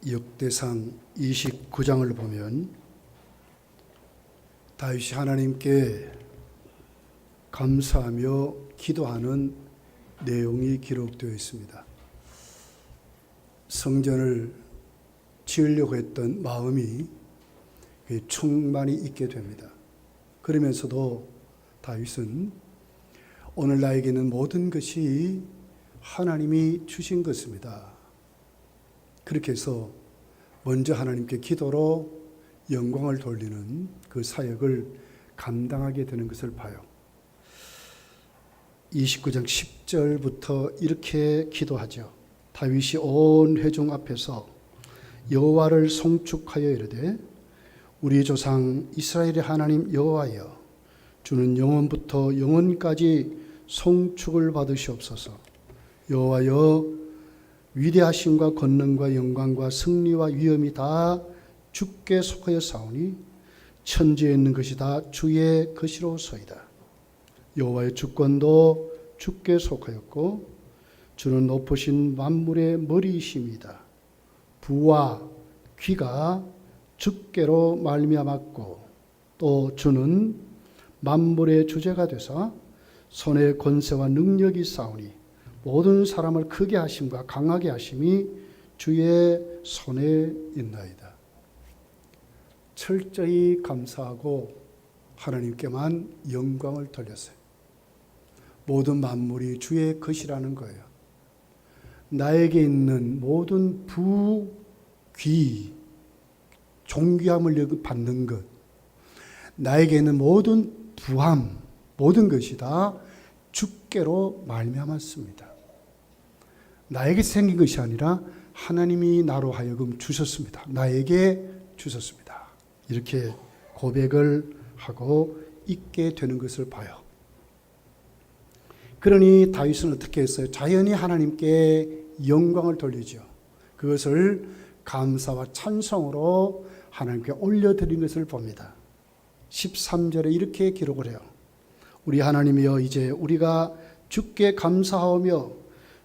역대상 29장을 보면 다윗이 하나님께 감사하며 기도하는 내용이 기록되어 있습니다. 성전을 지으려고 했던 마음이 충만히 있게 됩니다. 그러면서도 다윗은 오늘 나에게 있는 모든 것이 하나님이 주신 것입니다. 그렇게 해서 먼저 하나님께 기도로 영광을 돌리는 그 사역을 감당하게 되는 것을 봐요. 29장 10절부터 이렇게 기도하죠. 다윗이 온 회중 앞에서 여호와를 송축하여 이르되 우리 조상 이스라엘의 하나님 여호와여, 주는 영원부터 영원까지 송축을 받으시옵소서. 여호와여, 위대하심과 권능과 영광과 승리와 위엄이 다 주께 속하여 사오니 천지에 있는 것이 다 주의 것이로소이다. 여호와의 주권도 주께 속하였고 주는 높으신 만물의 머리이심이다. 부와 귀가 주께로 말미암았고 또 주는 만물의 주제가 되사 손의 권세와 능력이 싸우니 모든 사람을 크게 하심과 강하게 하심이 주의 손에 있나이다. 철저히 감사하고 하나님께만 영광을 돌렸어요. 모든 만물이 주의 것이라는 거예요. 나에게 있는 모든 부, 귀, 존귀함을 받는 것, 나에게 있는 모든 부함, 모든 것이 다 주께로 말미암았습니다. 나에게 생긴 것이 아니라 하나님이 나로 하여금 주셨습니다. 나에게 주셨습니다. 이렇게 고백을 하고 있게 되는 것을 봐요. 그러니 다윗은 어떻게 했어요? 자연히 하나님께 영광을 돌리죠. 그것을 감사와 찬송으로 하나님께 올려드린 것을 봅니다. 13절에 이렇게 기록을 해요. 우리 하나님이여, 이제 우리가 주께 감사하며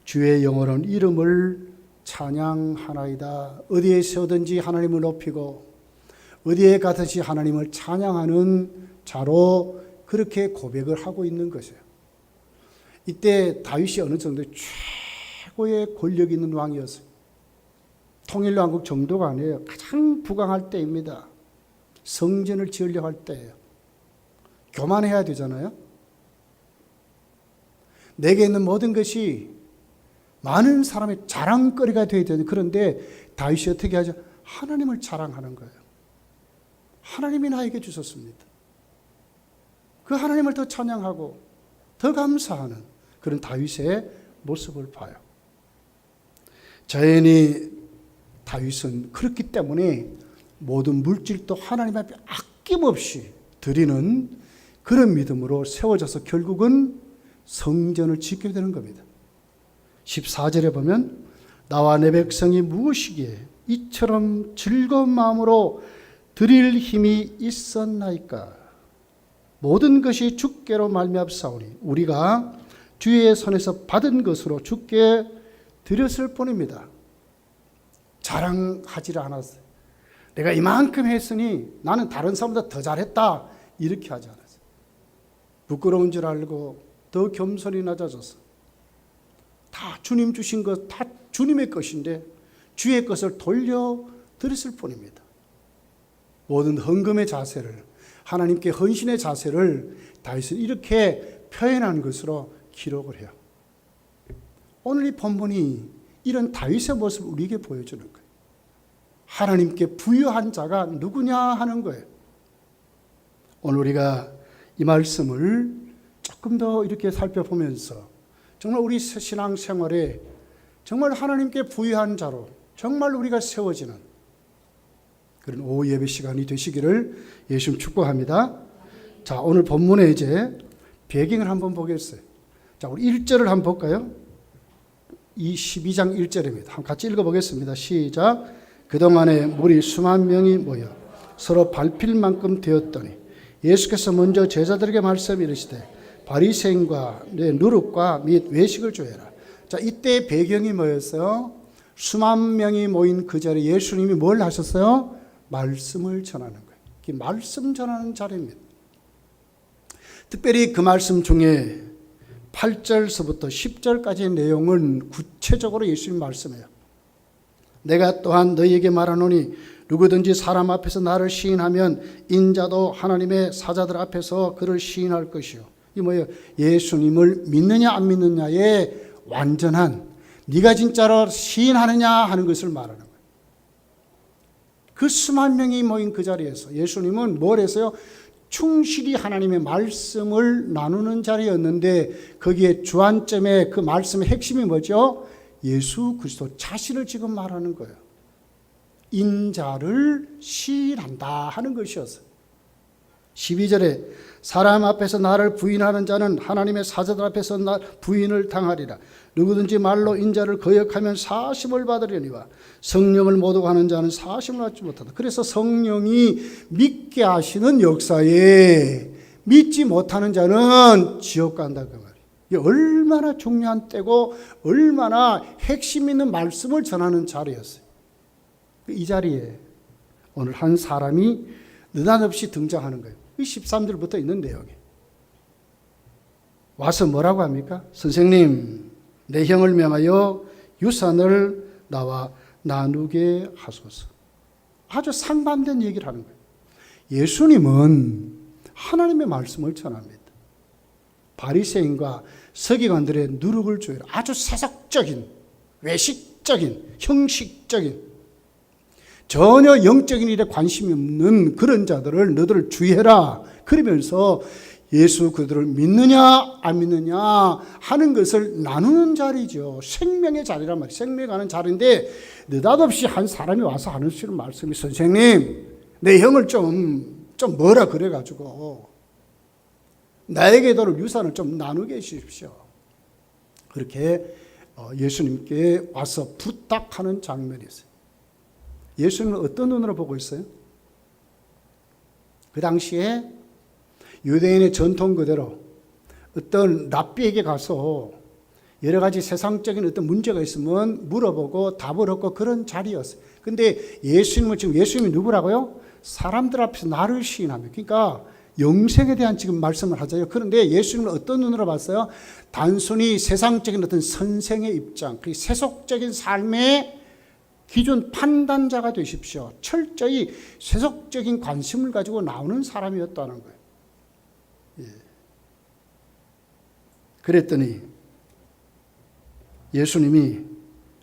주의 영원한 이름을 찬양하나이다. 어디에 서든지 하나님을 높이고 어디에 가든지 하나님을 찬양하는 자로 그렇게 고백을 하고 있는 것이에요. 이때 다윗이 어느 정도 최고의 권력 있는 왕이었어요. 통일왕국 정도가 아니에요. 가장 부강할 때입니다. 성전을 지으려고 할 때예요. 교만해야 되잖아요. 내게 있는 모든 것이 많은 사람의 자랑거리가 되어야 되는데, 그런데 다윗이 어떻게 하죠? 하나님을 자랑하는 거예요. 하나님이 나에게 주셨습니다. 그 하나님을 더 찬양하고 더 감사하는 그런 다윗의 모습을 봐요. 자연히 다윗은 그렇기 때문에 모든 물질도 하나님 앞에 아낌없이 드리는 그런 믿음으로 세워져서 결국은 성전을 짓게 되는 겁니다. 14절에 보면 나와 내 백성이 무엇이기에 이처럼 즐거운 마음으로 드릴 힘이 있었나이까. 모든 것이 주께로 말미암사오니 우리가 주의 손에서 받은 것으로 주께 드렸을 뿐입니다. 자랑하지 않았어요. 내가 이만큼 했으니 나는 다른 사람보다 더 잘했다, 이렇게 하지 않았어요. 부끄러운 줄 알고 더 겸손히 낮아져서 다 주님 주신 것, 다 주님의 것인데 주의 것을 돌려 드렸을 뿐입니다. 모든 헌금의 자세를, 하나님께 헌신의 자세를 다윗은 이렇게 표현한 것으로 기록을 해요. 오늘 이 본문이 이런 다윗의 모습을 우리에게 보여주는 거예요. 하나님께 부유한 자가 누구냐 하는 거예요. 오늘 우리가 이 말씀을 조금 더 이렇게 살펴보면서 정말 우리 신앙생활에 정말 하나님께 부유한 자로 정말 우리가 세워지는 그런 오후 예배 시간이 되시기를 예수님 축복합니다. 자, 오늘 본문에 이제 배경을 한번 보겠어요. 자, 우리 1절을 한번 볼까요? 이 12장 1절입니다. 한번 같이 읽어보겠습니다. 시작. 그동안에 무리 수만 명이 모여 서로 밟힐 만큼 되었더니 예수께서 먼저 제자들에게 말씀 이르시되 바리새인과 내 누룩과 및 외식을 조여라. 자, 이때 배경이 뭐였어요? 수만 명이 모인 그 자리에 예수님이 뭘 하셨어요? 말씀을 전하는 거예요. 그 말씀 전하는 자리입니다. 특별히 그 말씀 중에 8절서부터 10절까지의 내용은 구체적으로 예수님 말씀해요. 내가 또한 너희에게 말하노니 누구든지 사람 앞에서 나를 시인하면 인자도 하나님의 사자들 앞에서 그를 시인할 것이요. 이 뭐예요? 예수님을 믿느냐 안 믿느냐의 완전한, 네가 진짜로 시인하느냐 하는 것을 말하는 거예요. 그 수만 명이 모인 그 자리에서 예수님은 뭘 했어요? 충실히 하나님의 말씀을 나누는 자리였는데 거기에 주안점에 그 말씀의 핵심이 뭐죠? 예수 그리스도 자신을 지금 말하는 거예요. 인자를 시인한다 하는 것이었어요. 12절에 사람 앞에서 나를 부인하는 자는 하나님의 사자들 앞에서 나 부인을 당하리라. 누구든지 말로 인자를 거역하면 사심을 받으려니와 성령을 모독하는 자는 사심을 받지 못한다. 그래서 성령이 믿게 하시는 역사에 믿지 못하는 자는 지옥 간다 그 말이에요. 이게 얼마나 중요한 때고 얼마나 핵심 있는 말씀을 전하는 자리였어요. 이 자리에 오늘 한 사람이 느닷없이 등장하는 거예요. 13절부터 있는 내용이 와서 뭐라고 합니까? 선생님, 내 형을 명하여 유산을 나와 나누게 하소서. 아주 상반된 얘기를 하는 거예요. 예수님은 하나님의 말씀을 전합니다. 바리새인과 서기관들의 누룩을 조여라. 아주 세속적인, 외식적인, 형식적인, 전혀 영적인 일에 관심이 없는 그런 자들을 너희들 주의해라. 그러면서 예수 그들을 믿느냐 안 믿느냐 하는 것을 나누는 자리죠. 생명의 자리란 말이에요. 생명에 가는 자리인데 느닷없이 한 사람이 와서 하는 말씀이 선생님, 내 형을 좀 뭐라 그래가지고 나에게도 유산을 좀 나누게 해주십시오. 그렇게 예수님께 와서 부탁하는 장면이 있어요. 예수님은 어떤 눈으로 보고 있어요? 그 당시에 유대인의 전통 그대로 어떤 랍비에게 가서 여러 가지 세상적인 어떤 문제가 있으면 물어보고 답을 얻고 그런 자리였어요. 근데 예수님은 지금 예수님이 누구라고요? 사람들 앞에서 나를 시인하며, 그러니까 영생에 대한 지금 말씀을 하잖아요. 그런데 예수님은 어떤 눈으로 봤어요? 단순히 세상적인 어떤 선생의 입장, 그 세속적인 삶의 기준 판단자가 되십시오. 철저히 세속적인 관심을 가지고 나오는 사람이었다는 거예요. 예. 그랬더니 예수님이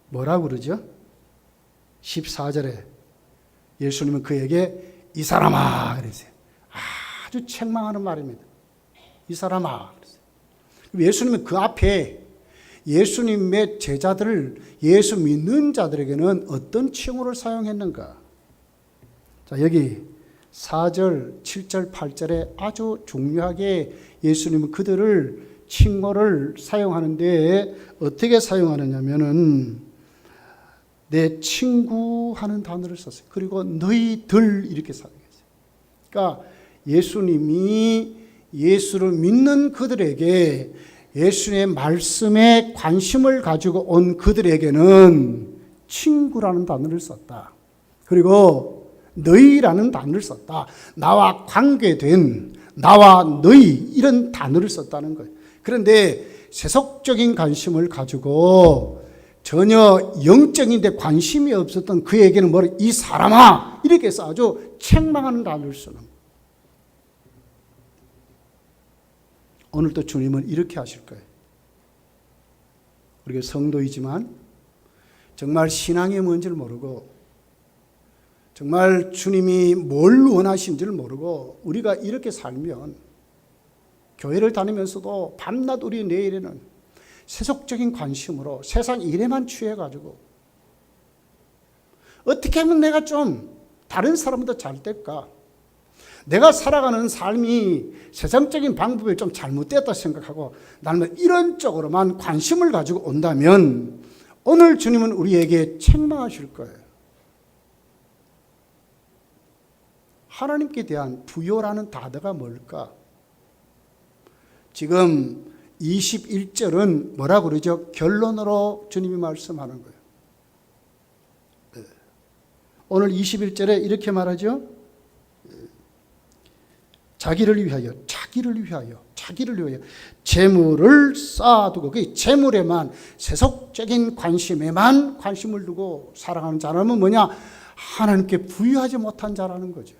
뭐라고 그러죠? 14절에 예수님은 그에게 이 사람아 그러세요. 아주 책망하는 말입니다. 이 사람아 그러세요. 예수님은 그 앞에 예수님의 제자들을, 예수 믿는 자들에게는 어떤 칭호를 사용했는가? 자, 여기 4절, 7절, 8절에 아주 중요하게 예수님은 그들을 칭호를 사용하는데 어떻게 사용하느냐면은 내 친구 하는 단어를 썼어요. 그리고 너희들 이렇게 사용했어요. 그러니까 예수님이 예수를 믿는 그들에게 예수님의 말씀에 관심을 가지고 온 그들에게는 친구라는 단어를 썼다. 그리고 너희라는 단어를 썼다. 나와 관계된, 나와 너희 이런 단어를 썼다는 거예요. 그런데 세속적인 관심을 가지고 전혀 영적인 데 관심이 없었던 그에게는 뭐라, 이 사람아 이렇게 해서 아주 책망하는 단어를 쓰는 거예요. 오늘도 주님은 이렇게 하실 거예요. 우리가 성도이지만 정말 신앙이 뭔지를 모르고 정말 주님이 뭘 원하신지를 모르고 우리가 이렇게 살면 교회를 다니면서도 밤낮 우리 내일에는 세속적인 관심으로 세상 일에만 취해가지고 어떻게 하면 내가 좀 다른 사람보다 잘 될까? 내가 살아가는 삶이 세상적인 방법이 좀 잘못되었다 생각하고 나는 이런 쪽으로만 관심을 가지고 온다면 오늘 주님은 우리에게 책망하실 거예요. 하나님께 대한 부요라는 단어가 뭘까? 지금 21절은 뭐라고 그러죠? 결론으로 주님이 말씀하는 거예요. 오늘 21절에 이렇게 말하죠. 자기를 위하여 재물을 쌓아두고 그 재물에만 세속적인 관심에만 관심을 두고 살아가는 자라면 뭐냐? 하나님께 부유하지 못한 자라는 거죠.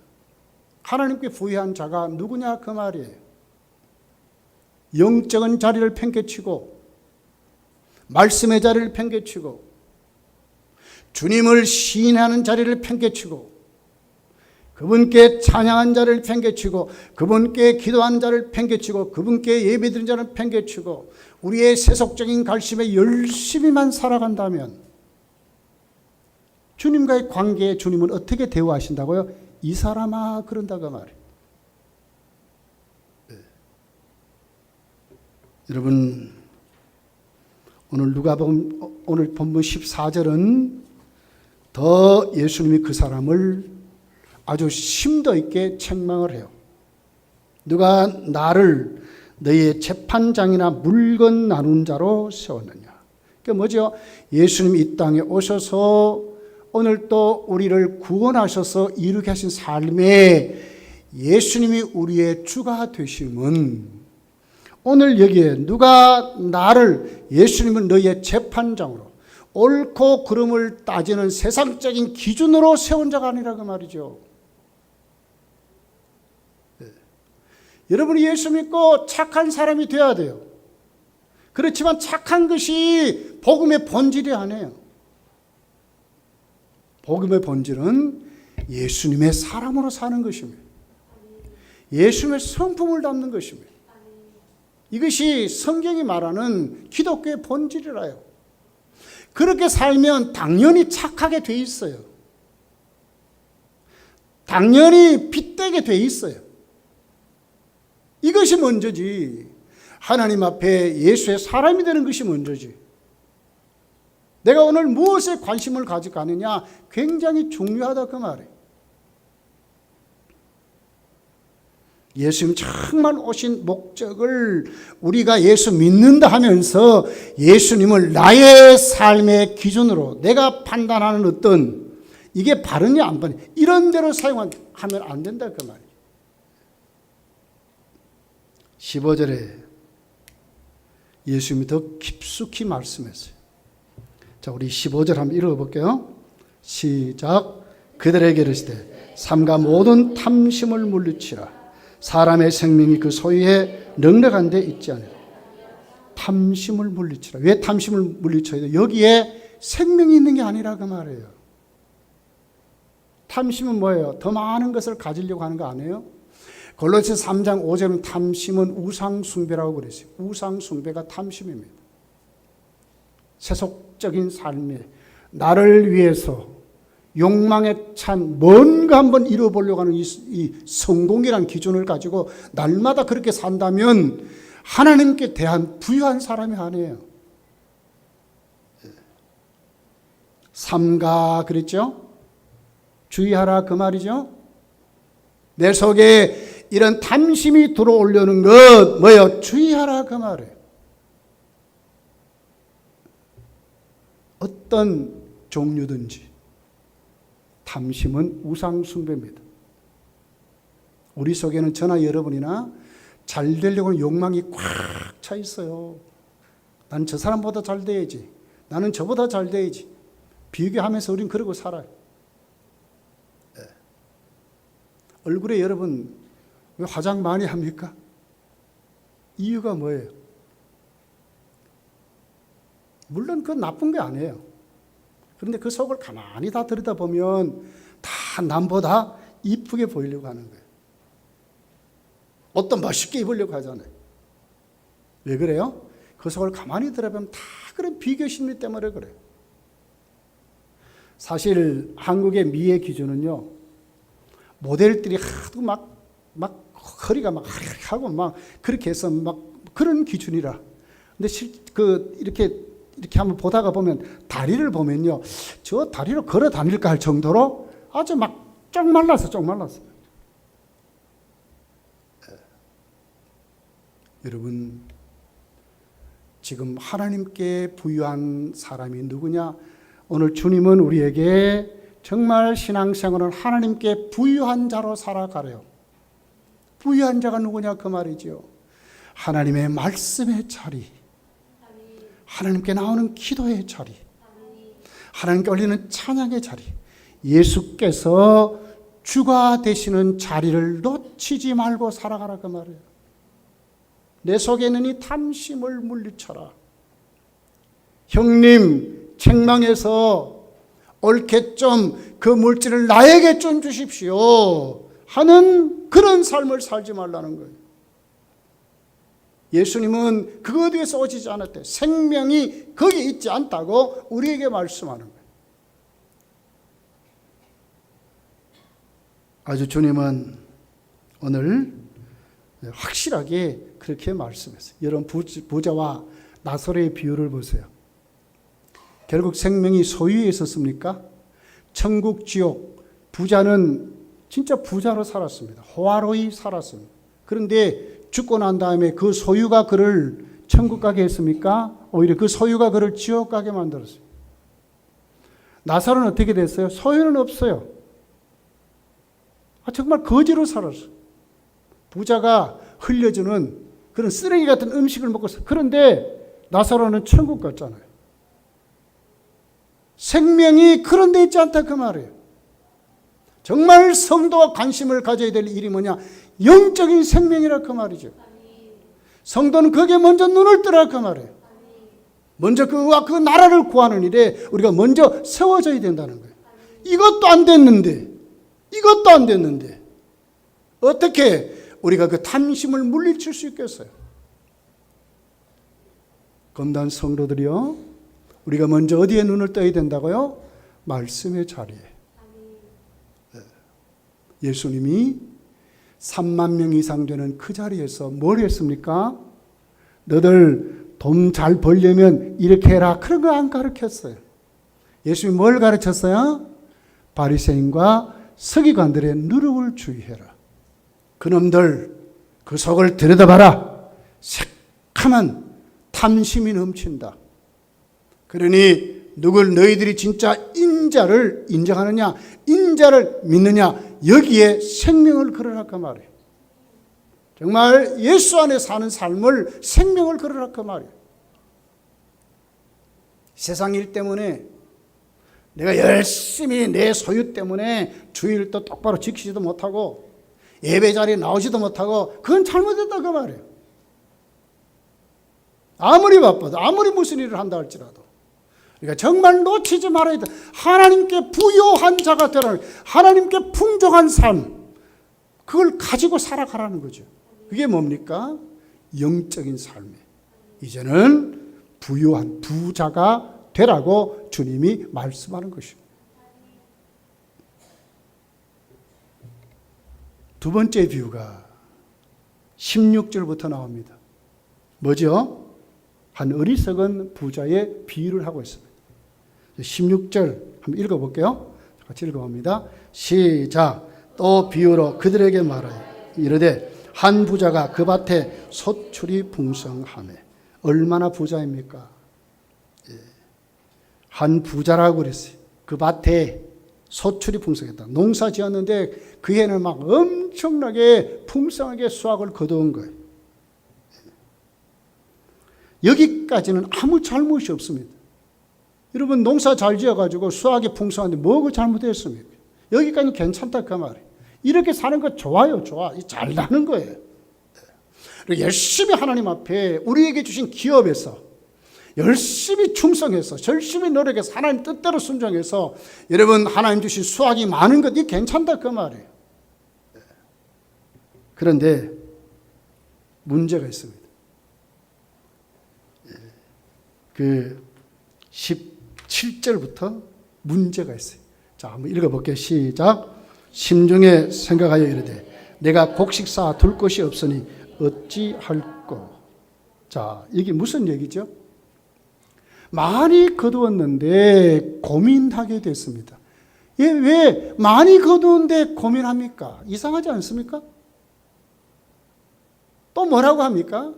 하나님께 부유한 자가 누구냐 그 말이에요. 영적인 자리를 팽개치고 말씀의 자리를 팽개치고 주님을 시인하는 자리를 팽개치고 그분께 찬양한 자를 팽개치고 그분께 기도하는 자를 팽개치고 그분께 예배드린 자를 팽개치고 우리의 세속적인 관심에 열심히만 살아간다면 주님과의 관계에 주님은 어떻게 대우하신다고요? 이 사람아 그런다고 말이에요. 네. 여러분 오늘 누가복음 오늘 본문 14절은 더 예수님이 그 사람을 아주 심도 있게 책망을 해요. 누가 나를 너희의 재판장이나 물건 나눈 자로 세웠느냐. 그게 뭐죠? 예수님이 이 땅에 오셔서 오늘 또 우리를 구원하셔서 이루게 하신 삶에 예수님이 우리의 주가 되심은 오늘 여기에 누가 나를 예수님은 너희의 재판장으로 옳고 그름을 따지는 세상적인 기준으로 세운 자가 아니라 그 말이죠. 여러분이 예수 믿고 착한 사람이 되어야 돼요. 그렇지만 착한 것이 복음의 본질이 아니에요. 복음의 본질은 예수님의 사람으로 사는 것입니다. 예수님의 성품을 담는 것입니다. 이것이 성경이 말하는 기독교의 본질이라요. 그렇게 살면 당연히 착하게 돼 있어요. 당연히 빛되게 돼 있어요. 이것이 먼저지. 하나님 앞에 예수의 사람이 되는 것이 먼저지. 내가 오늘 무엇에 관심을 가지고 가느냐 굉장히 중요하다 그 말이에요. 예수님 정말 오신 목적을 우리가 예수 믿는다 하면서 예수님을 나의 삶의 기준으로 내가 판단하는 어떤 이게 바르냐 안 바르냐 이런 대로 사용하면 안 된다 그 말이에요. 15절에 예수님이 더 깊숙이 말씀했어요. 자, 우리 15절 한번 읽어볼게요. 시작. 그들에게 이르시되 삼가 모든 탐심을 물리치라. 사람의 생명이 그 소유에 넉넉한 데 있지 않아요. 탐심을 물리치라. 왜 탐심을 물리쳐야 돼요? 여기에 생명이 있는 게 아니라 그 말이에요. 탐심은 뭐예요? 더 많은 것을 가지려고 하는 거 아니에요? 골로새 3장 5절은 탐심은 우상숭배라고 그랬어요. 우상숭배가 탐심입니다. 세속적인 삶에 나를 위해서 욕망에 찬 뭔가 한번 이뤄보려고 하는 이 성공이라는 기준을 가지고 날마다 그렇게 산다면 하나님께 대한 부유한 사람이 아니에요. 삼가 그랬죠? 주의하라 그 말이죠. 내 속에 이런 탐심이 들어오려는 것 뭐예요? 주의하라 그 말이에요. 어떤 종류든지 탐심은 우상숭배입니다. 우리 속에는 저나 여러분이나 잘 되려고 하는 욕망이 꽉 차 있어요. 나는 저 사람보다 잘 돼야지. 나는 저보다 잘 돼야지. 비교하면서 우린 그러고 살아요. 네. 얼굴에 여러분 왜 화장 많이 합니까? 이유가 뭐예요? 물론 그건 나쁜 게 아니에요. 그런데 그 속을 가만히 다 들여다보면 다 남보다 이쁘게 보이려고 하는 거예요. 옷도 멋있게 입으려고 하잖아요. 왜 그래요? 그 속을 가만히 들여다보면 다 그런 비교 심리 때문에 그래요. 사실 한국의 미의 기준은요. 모델들이 하도 막 허리가 막 하고 막 그렇게 해서 막 그런 기준이라. 근데 이렇게 한번 보다가 보면 다리를 보면요. 저 다리로 걸어 다닐까 할 정도로 아주 막 쪽 말랐어. 여러분, 지금 하나님께 부유한 사람이 누구냐? 오늘 주님은 우리에게 정말 신앙생활은 하나님께 부유한 자로 살아가래요. 부유한 자가 누구냐 그 말이죠. 하나님의 말씀의 자리, 하나님께 나오는 기도의 자리, 하나님께 올리는 찬양의 자리, 예수께서 주가 되시는 자리를 놓치지 말고 살아가라 그 말이에요. 내 속에 있는 이 탐심을 물리쳐라. 형님 책망해서 옳게 좀 그 물질을 나에게 좀 주십시오 하는 그런 삶을 살지 말라는 거예요. 예수님은 그 어디에서 오시지 않았대. 생명이 거기 있지 않다고 우리에게 말씀하는 거예요. 아주 주님은 오늘 확실하게 그렇게 말씀했어요. 여러분 부자와 나사로의 비유를 보세요. 결국 생명이 소유에 있었습니까? 천국 지옥, 부자는 진짜 부자로 살았습니다. 호화로이 살았습니다. 그런데 죽고 난 다음에 그 소유가 그를 천국 가게 했습니까? 오히려 그 소유가 그를 지옥 가게 만들었어요. 나사로는 어떻게 됐어요? 소유는 없어요. 정말 거지로 살았어요. 부자가 흘려주는 그런 쓰레기 같은 음식을 먹고 있어요. 그런데 나사로는 천국 갔잖아요. 생명이 그런 데 있지 않다 그 말이에요. 정말 성도가 관심을 가져야 될 일이 뭐냐? 영적인 생명이라 그 말이죠. 성도는 거기에 먼저 눈을 뜨라 그 말이에요. 먼저 그와 그 나라를 구하는 일에 우리가 먼저 세워져야 된다는 거예요. 이것도 안 됐는데 어떻게 우리가 그 탐심을 물리칠 수 있겠어요? 검단 성도들이요, 우리가 먼저 어디에 눈을 떠야 된다고요? 말씀의 자리에. 예수님이 3만 명 이상 되는 그 자리에서 뭘 했습니까? 너들 돈 잘 벌려면 이렇게 해라, 그런 거 안 가르쳤어요. 예수님이 뭘 가르쳤어요? 바리새인과 서기관들의 누룩을 주의해라. 그놈들 그 속을 들여다봐라. 새카만 탐심이 넘친다. 그러니 너희들이 진짜 인자를 인정하느냐, 인자를 믿느냐, 여기에 생명을 걸어라 그 말이에요. 정말 예수 안에 사는 삶을 생명을 걸어라 그 말이에요. 세상 일 때문에 내가 열심히 내 소유 때문에 주일도 똑바로 지키지도 못하고 예배 자리에 나오지도 못하고 그건 잘못됐다 그 말이에요. 아무리 바빠도 아무리 무슨 일을 한다 할지라도 그러니까 정말 놓치지 말아야 돼. 하나님께 부요한 자가 되라는, 하나님께 풍족한 삶, 그걸 가지고 살아가라는 거죠. 그게 뭡니까? 영적인 삶에 이제는 부요한 부자가 되라고 주님이 말씀하는 것입니다. 두 번째 비유가 16절부터 나옵니다. 뭐죠? 한 어리석은 부자의 비유를 하고 있습니다. 16절 한번 읽어볼게요. 같이 읽어봅니다. 시작. 또 비유로 그들에게 말하여 이르되 한 부자가 그 밭에 소출이 풍성하매. 얼마나 부자입니까? 한 부자라고 그랬어요. 그 밭에 소출이 풍성했다. 농사 지었는데 그 해는 막 엄청나게 풍성하게 수확을 거두은 거예요. 여기까지는 아무 잘못이 없습니다. 여러분 농사 잘 지어가지고 수확이 풍성한데 뭐가 잘못했습니까? 여기까지는 괜찮다 그 말이에요. 이렇게 사는 거 좋아요. 좋아. 잘 나는 거예요. 열심히 하나님 앞에 우리에게 주신 기업에서 열심히 충성해서 열심히 노력해서 하나님 뜻대로 순종해서 여러분 하나님 주신 수확이 많은 것, 이 괜찮다 그 말이에요. 그런데 문제가 있습니다. 그 17절부터 문제가 있어요. 자, 한번 읽어볼게요. 시작. 심중에 생각하여 이르되 내가 곡식 쌓아 둘 곳이 없으니 어찌할꼬. 자, 이게 무슨 얘기죠? 많이 거두었는데 고민하게 됐습니다. 왜 많이 거두는데 고민합니까? 이상하지 않습니까? 또 뭐라고 합니까?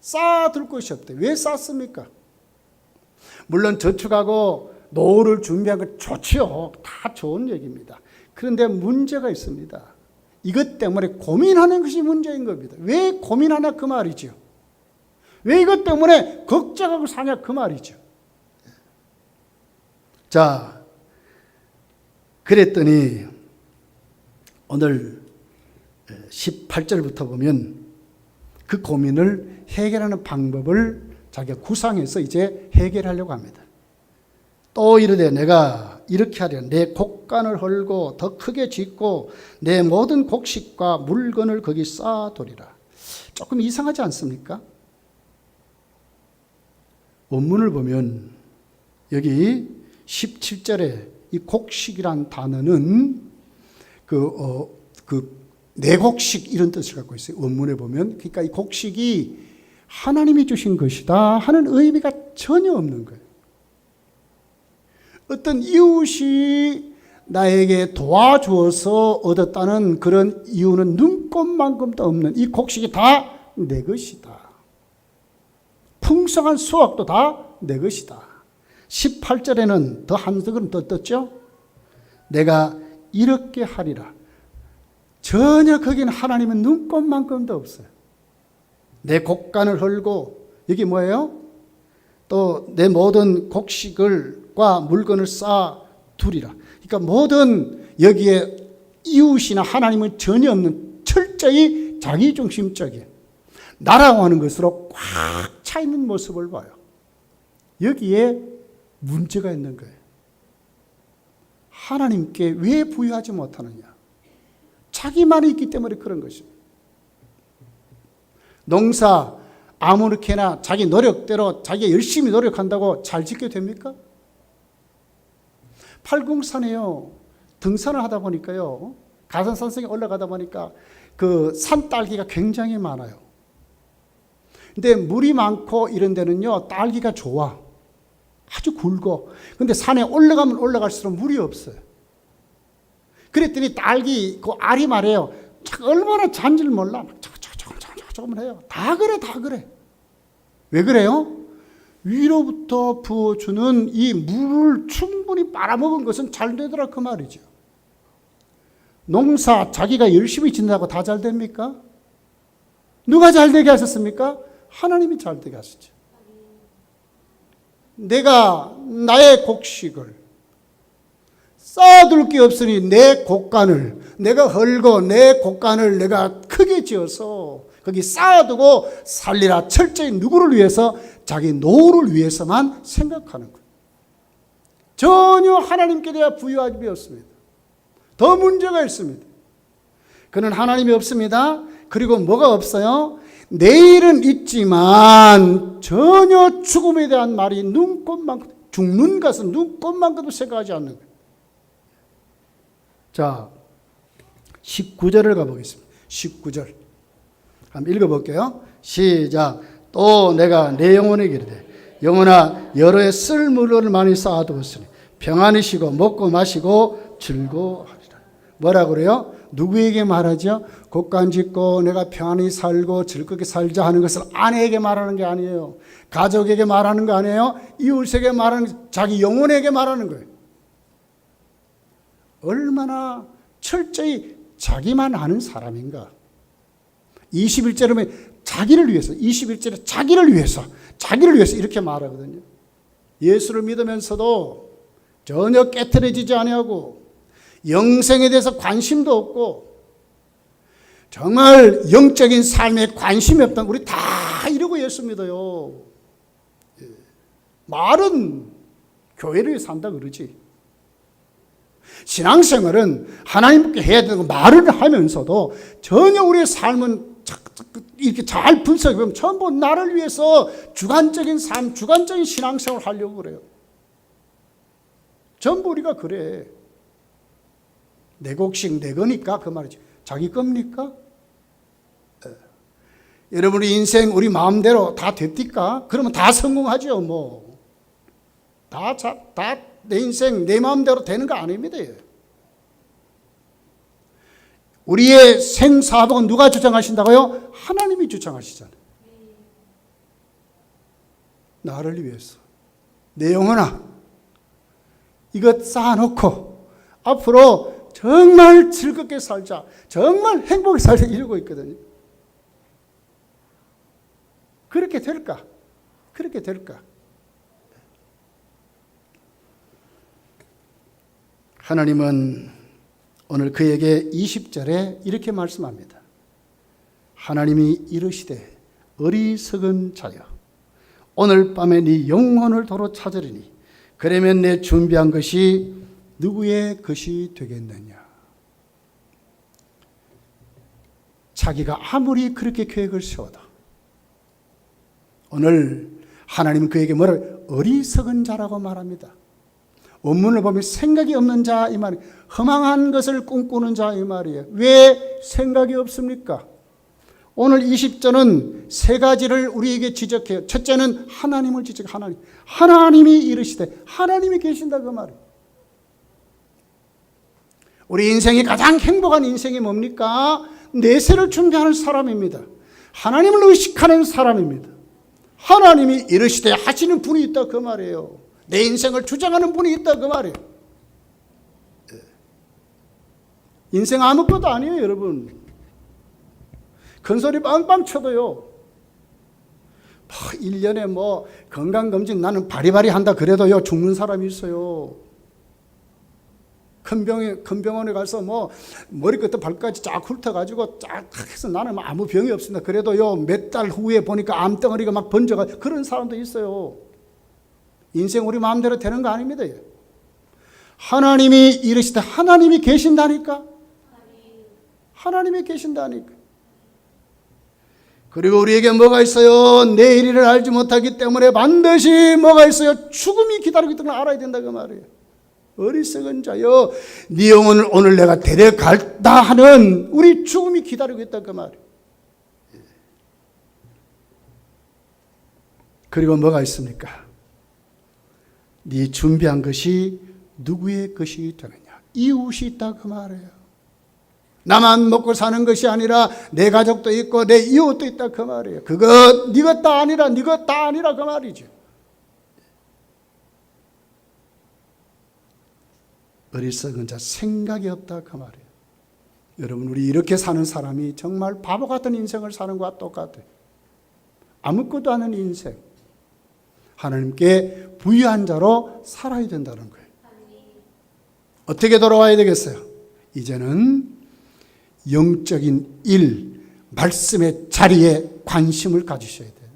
쌓아둘 곳이 없대. 왜 쌓습니까? 물론 저축하고 노후를 준비한 건 좋지요. 다 좋은 얘기입니다. 그런데 문제가 있습니다. 이것 때문에 고민하는 것이 문제인 겁니다. 왜 고민하나 그 말이죠. 왜 이것 때문에 걱정하고 사냐 그 말이죠. 자, 그랬더니 오늘 18절부터 보면 그 고민을 해결하는 방법을 자기가 구상해서 이제 해결하려고 합니다. 또 이르되 내가 이렇게 하려 내 곡간을 헐고 더 크게 짓고 내 모든 곡식과 물건을 거기 쌓아두리라. 조금 이상하지 않습니까? 원문을 보면 여기 17절에 이 곡식이란 단어는 내곡식 이런 뜻을 갖고 있어요. 원문에 보면. 그러니까 이 곡식이 하나님이 주신 것이다 하는 의미가 전혀 없는 거예요. 어떤 이웃이 나에게 도와주어서 얻었다는 그런 이유는 눈꼽만큼도 없는 이 곡식이 다 내 것이다. 풍성한 수확도 다 내 것이다. 18절에는 더 한 걸음 더 떴죠. 내가 이렇게 하리라. 전혀 거기는 하나님은 눈꼽만큼도 없어요. 내 곡간을 헐고 여기 뭐예요? 또 내 모든 곡식과 물건을 쌓아 두리라. 그러니까 모든 여기에 이웃이나 하나님은 전혀 없는 철저히 자기중심적인 나라고 하는 것으로 꽉 차 있는 모습을 봐요. 여기에 문제가 있는 거예요. 하나님께 왜 부여하지 못하느냐? 자기만이 있기 때문에 그런 것입니다. 농사 아무렇게나 자기 노력대로 자기가 열심히 노력한다고 잘 짓게 됩니까? 팔궁산에요. 등산을 하다 보니까요. 가산산성에 올라가다 보니까 그 산딸기가 굉장히 많아요. 근데 물이 많고 이런 데는요. 딸기가 좋아. 아주 굵어. 근데 산에 올라가면 올라갈수록 물이 없어요. 그랬더니 딸기 그 알이 말해요. 얼마나 잔줄 몰라. 조금은 해요. 다 그래. 왜 그래요? 위로부터 부어주는 이 물을 충분히 빨아먹은 것은 잘 되더라 그 말이죠. 농사 자기가 열심히 짓는다고 다 잘 됩니까? 누가 잘 되게 하셨습니까? 하나님이 잘 되게 하셨죠. 내가 나의 곡식을 쌓아둘 게 없으니 내 곡간을 내가 헐고 내 곡간을 내가 크게 지어서 거기 쌓아두고 살리라. 철저히 누구를 위해서? 자기 노후를 위해서만 생각하는 거예요. 전혀 하나님께 대해 부여함이 없습니다. 더 문제가 있습니다. 그는 하나님이 없습니다. 그리고 뭐가 없어요? 내일은 있지만 전혀 죽음에 대한 말이 눈꼽만큼, 죽는 것은 눈꼽만큼도 생각하지 않는 거예요. 자, 19절을 가보겠습니다. 19절 한번 읽어볼게요. 시작. 또 내가 내 영혼에게 이르되 영혼아 여러 해 쓸 물건을 많이 쌓아두었으니 평안히 쉬고 먹고 마시고 즐거워하리라. 뭐라고 그래요? 누구에게 말하죠? 곡간 짓고 내가 평안히 살고 즐겁게 살자 하는 것을 아내에게 말하는 게 아니에요. 가족에게 말하는 거 아니에요. 이웃에게 말하는 거, 자기 영혼에게 말하는 거예요. 얼마나 철저히 자기만 아는 사람인가. 21절에 보면 자기를 위해서, 21절에 자기를 위해서 이렇게 말하거든요. 예수를 믿으면서도 전혀 깨트려지지 아니하고 영생에 대해서 관심도 없고 정말 영적인 삶에 관심이 없던 우리 다 이러고 예수 믿어요. 말은 교회를 위해 산다 그러지. 신앙생활은 하나님께 해야 되는 말을 하면서도 전혀 우리의 삶은 이렇게 잘 분석해보면 전부 나를 위해서 주관적인 삶, 주관적인 신앙생활을 하려고 그래요. 전부 우리가 그래. 내 곡식 내 거니까 그 말이지. 자기 겁니까? 여러분의 인생 우리 마음대로 다 됩니까? 그러면 다 성공하죠. 뭐. 다 내 인생 내 마음대로 되는 거 아닙니다. 우리의 생사복은 누가 주장하신다고요? 하나님이 주장하시잖아요. 나를 위해서. 내 영혼아, 이것 쌓아놓고 앞으로 정말 즐겁게 살자, 정말 행복하게 살자 이러고 있거든요. 그렇게 될까? 그렇게 될까? 하나님은 오늘 그에게 20절에 이렇게 말씀합니다. 하나님이 이르시되 어리석은 자여 오늘 밤에 네 영혼을 도로 찾으리니 그러면 내 준비한 것이 누구의 것이 되겠느냐. 자기가 아무리 그렇게 계획을 세워도 오늘 하나님은 그에게 뭐를 어리석은 자라고 말합니다. 원문을 보면 생각이 없는 자 이 말이 허망한 것을 꿈꾸는 자 이 말이에요. 왜 생각이 없습니까? 오늘 20절은 세 가지를 우리에게 지적해요. 첫째는 하나님을 지적해요. 하나님이 이르시되 하나님이 계신다 그 말이에요. 우리 인생이 가장 행복한 인생이 뭡니까? 내세를 준비하는 사람입니다. 하나님을 의식하는 사람입니다. 하나님이 이르시되 하시는 분이 있다 그 말이에요. 내 인생을 주장하는 분이 있다 그 말이에요. 인생 아무것도 아니에요 여러분. 큰소리 빵빵 쳐도요 1년에 건강검진 나는 바리바리 한다 그래도요 죽는 사람이 있어요. 큰 병원에 가서 머리끝부터 발까지 쫙 훑어가지고 쫙 해서 나는 아무 병이 없습니다. 그래도요 몇 달 후에 보니까 암덩어리가 막 번져가 그런 사람도 있어요. 인생 우리 마음대로 되는 거 아닙니다. 하나님이 이르시되 하나님이 계신다니까. 하나님이 계신다니까. 그리고 우리에게 뭐가 있어요? 내일을 알지 못하기 때문에 반드시 뭐가 있어요? 죽음이 기다리고 있다는 걸 알아야 된다 그 말이에요. 어리석은 자여 네 영혼을 오늘 내가 데려갈다 하는 우리 죽음이 기다리고 있다 그 말이에요. 그리고 뭐가 있습니까? 네 준비한 것이 누구의 것이 되느냐. 이웃이 있다 그 말이에요. 나만 먹고 사는 것이 아니라 내 가족도 있고 내 이웃도 있다 그 말이에요. 그거 네 것 다 아니라 네 것 다 아니라 그 말이죠. 어리석은 자 생각이 없다 그 말이에요. 여러분 우리 이렇게 사는 사람이 정말 바보 같은 인생을 사는 것과 똑같아요. 아무것도 아닌 인생. 하나님께 부유한 자로 살아야 된다는 거예요. 어떻게 돌아와야 되겠어요? 이제는 영적인 일, 말씀의 자리에 관심을 가지셔야 돼요.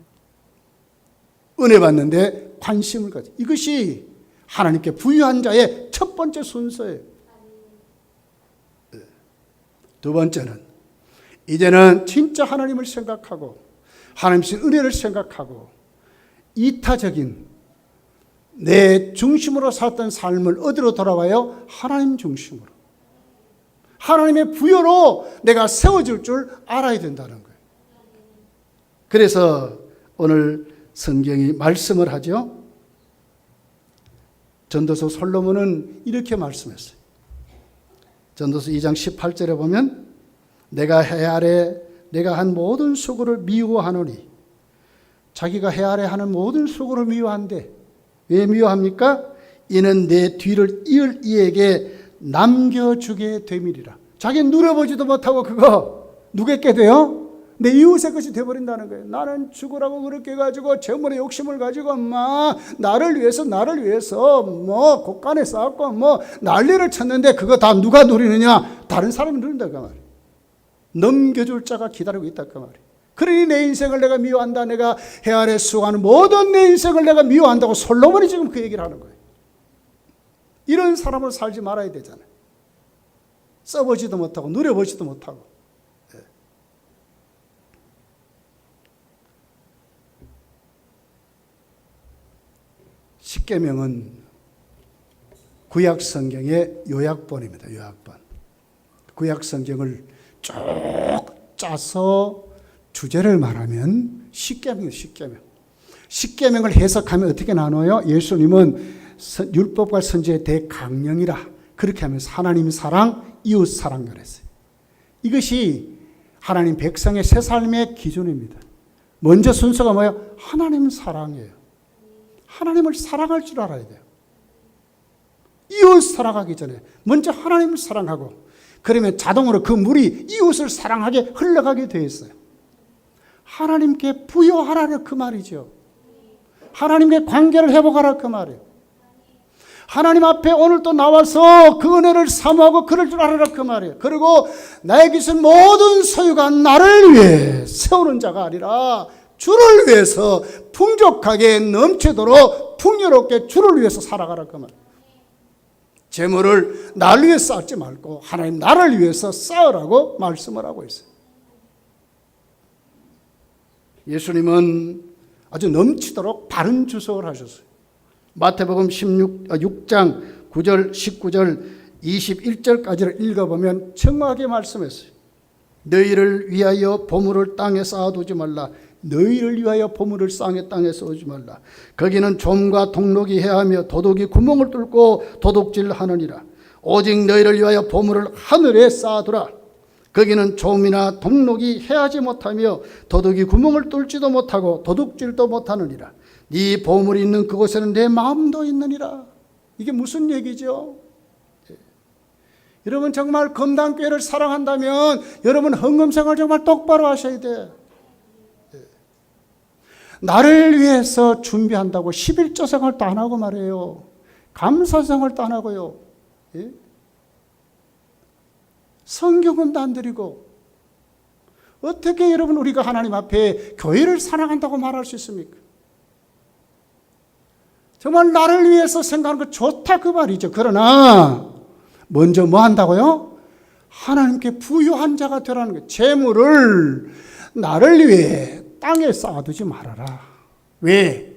은혜 받는데 관심을 가지. 이것이 하나님께 부유한 자의 첫 번째 순서예요. 두 번째는 이제는 진짜 하나님을 생각하고 하나님 신 은혜를 생각하고 이타적인 내 중심으로 살았던 삶을 어디로 돌아와요? 하나님 중심으로. 하나님의 부여로 내가 세워질 줄 알아야 된다는 거예요. 그래서 오늘 성경이 말씀을 하죠. 전도서 솔로몬은 이렇게 말씀했어요. 전도서 2장 18절에 보면 내가 해 아래 내가 한 모든 수고를 미워하노니 자기가 해 아래 하는 모든 수고를 미워한대. 왜 미워합니까? 이는 내 뒤를 이을 이에게 남겨주게 됨이리라. 자기는 누려보지도 못하고 그거 누구에게 돼요? 내 이웃의 것이 돼버린다는 거예요. 나는 죽으라고 그렇게 해가지고 재물의 욕심을 가지고 막 나를 위해서 곳간에 쌓았고 난리를 쳤는데 그거 다 누가 누리느냐? 다른 사람이 누린다 그 말이에요. 넘겨줄 자가 기다리고 있다 그 말이에요. 그러니 내 인생을 내가 미워한다. 내가 해 아래 수고하는 모든 내 인생을 내가 미워한다고 솔로몬이 지금 그 얘기를 하는 거예요. 이런 사람으로 살지 말아야 되잖아요. 써보지도 못하고 누려보지도 못하고. 십계명은 구약 성경의 요약본입니다. 요약본. 구약 성경을 쭉 짜서 주제를 말하면 십계명이에요. 십계명. 십계명을 해석하면 어떻게 나눠요? 예수님은 율법과 선지의 대강령이라 그렇게 하면서 하나님 사랑, 이웃 사랑 그랬어요. 이것이 하나님 백성의 새 삶의 기준입니다. 먼저 순서가 뭐예요? 하나님 사랑이에요. 하나님을 사랑할 줄 알아야 돼요. 이웃 사랑하기 전에 먼저 하나님을 사랑하고, 그러면 자동으로 그 물이 이웃을 사랑하게 흘러가게 되어 있어요. 하나님께 부여하라 그 말이죠. 하나님께 관계를 회복하라 그 말이에요. 하나님 앞에 오늘 또 나와서 그 은혜를 사모하고 그럴 줄 알아라 그 말이에요. 그리고 나에게 있는 모든 소유가 나를 위해 세우는 자가 아니라 주를 위해서 풍족하게 넘치도록 풍요롭게 주를 위해서 살아가라 그 말이에요. 재물을 나를 위해 쌓지 말고 하나님 나를 위해서 쌓으라고 말씀을 하고 있어요. 예수님은 아주 넘치도록 바른 주석을 하셨어요. 마태복음 6장 9절, 19절, 21절까지를 읽어보면 정확하게 말씀했어요. 너희를 위하여 보물을 땅에 쌓아두지 말라. 너희를 위하여 보물을 땅에 쌓지 말라. 거기는 좀과 동록이 해하며 도둑이 구멍을 뚫고 도둑질하느니라. 오직 너희를 위하여 보물을 하늘에 쌓아두라. 거기는 좀이나 동록이 해하지 못하며 도둑이 구멍을 뚫지도 못하고 도둑질도 못하느니라. 네 보물이 있는 그곳에는 내 마음도 있느니라. 이게 무슨 얘기죠? 여러분 정말 금단교회를 사랑한다면 여러분 헌금생활 정말 똑바로 하셔야 돼. 나를 위해서 준비한다고 11조 생활도 안 하고 말해요. 감사 생활도 안 하고요. 성경음도 안 드리고 어떻게 여러분 우리가 하나님 앞에 교회를 사랑한다고 말할 수 있습니까? 정말 나를 위해서 생각하는 거 좋다 그 말이죠. 그러나 먼저 뭐 한다고요? 하나님께 부유한 자가 되라는 거예요. 재물을 나를 위해 땅에 쌓아두지 말아라. 왜?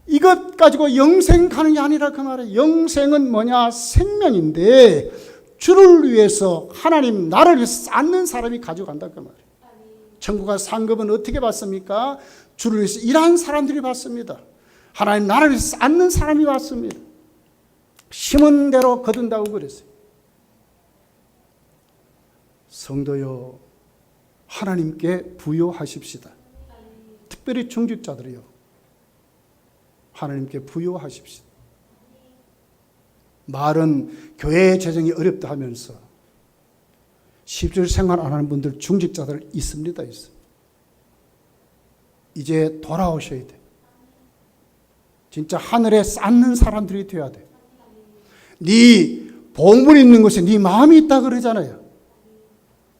이것 가지고 영생 가는 게 아니라 그 말이에요. 영생은 뭐냐? 생명인데 주를 위해서 하나님 나를 위해서 쌓는 사람이 가져간다 그 말이에요. 천국과 상급은 어떻게 받습니까? 주를 위해서 일하는 사람들이 받습니다. 하나님 나를 위해서 쌓는 사람이 받습니다. 심은 대로 거둔다고 그랬어요. 성도여, 하나님께 부요하십시다. 특별히 중직자들이요, 하나님께 부요하십시다. 말은 교회 재정이 어렵다 하면서 10줄 생활 안 하는 분들, 중직자들 있습니다. 이제 돌아오셔야 돼. 진짜 하늘에 쌓는 사람들이 되어야 돼. 네 보물이 있는 곳에 네 마음이 있다 그러잖아요.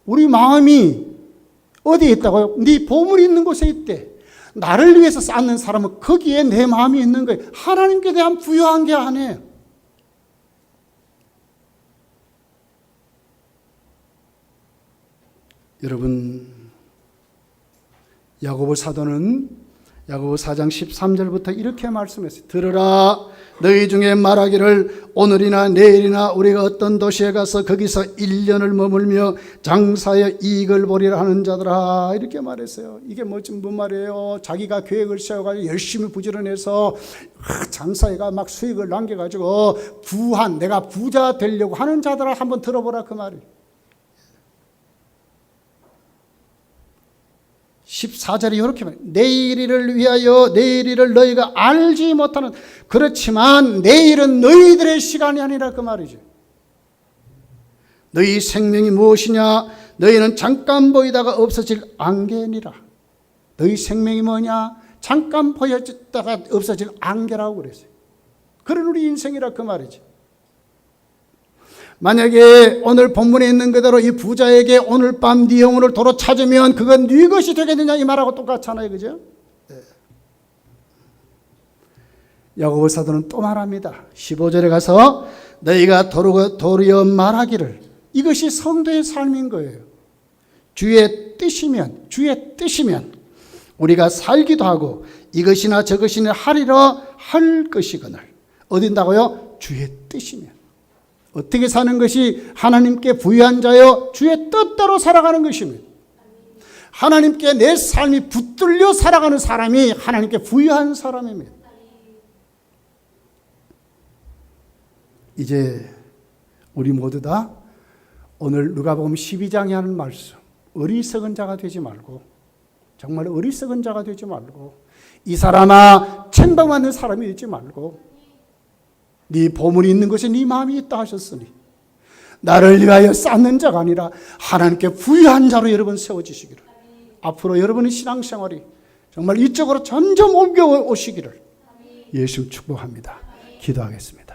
우리 마음이 어디에 있다고요? 네 보물이 있는 곳에 있대. 나를 위해서 쌓는 사람은 거기에 내 마음이 있는 거예요. 하나님께 대한 부여한 게 아니에요. 여러분, 야고보 사도는 야고보 4장 13절부터 이렇게 말씀했어요. 들으라, 너희 중에 말하기를 오늘이나 내일이나 우리가 어떤 도시에 가서 거기서 1년을 머물며 장사에 이익을 보리라 하는 자들아, 이렇게 말했어요. 이게 뭔 말이에요? 자기가 계획을 세워가지고 열심히 부지런해서 장사회가 막 수익을 남겨가지고 내가 부자 되려고 하는 자들아 한번 들어보라 그 말이에요. 14절이 이렇게 말해요. 내일을 위하여 내일을 너희가 알지 못하는, 그렇지만 내일은 너희들의 시간이 아니라 그 말이죠. 너희 생명이 무엇이냐? 너희는 잠깐 보이다가 없어질 안개니라. 너희 생명이 뭐냐? 잠깐 보였다가 없어질 안개라고 그랬어요. 그런 우리 인생이라 그 말이죠. 만약에 오늘 본문에 있는 그대로 이 부자에게 오늘 밤 네 영혼을 도로 찾으면 그건 네 것이 되겠느냐 이 말하고 똑같잖아요. 그죠? 야고보 사도는 또 말합니다. 15절에 가서 너희가 도리어 말하기를, 이것이 성도의 삶인 거예요. 주의 뜻이면 우리가 살기도 하고 이것이나 저것이나 하리라 할 것이거늘. 어딘다고요? 주의 뜻이면. 어떻게 사는 것이 하나님께 부유한 자여 주의 뜻대로 살아가는 것입니다. 하나님께 내 삶이 붙들려 살아가는 사람이 하나님께 부유한 사람입니다. 이제 우리 모두 다 오늘 누가복음 12장에 하는 말씀, 어리석은 자가 되지 말고, 정말 어리석은 자가 되지 말고, 이 사람아, 책망받는 사람이 되지 말고, 네 보물이 있는 곳에 네 마음이 있다 하셨으니 나를 위하여 쌓는 자가 아니라 하나님께 부유한 자로 여러분 세워지시기를, 앞으로 여러분의 신앙생활이 정말 이쪽으로 점점 옮겨오시기를 예수 축복합니다. 기도하겠습니다.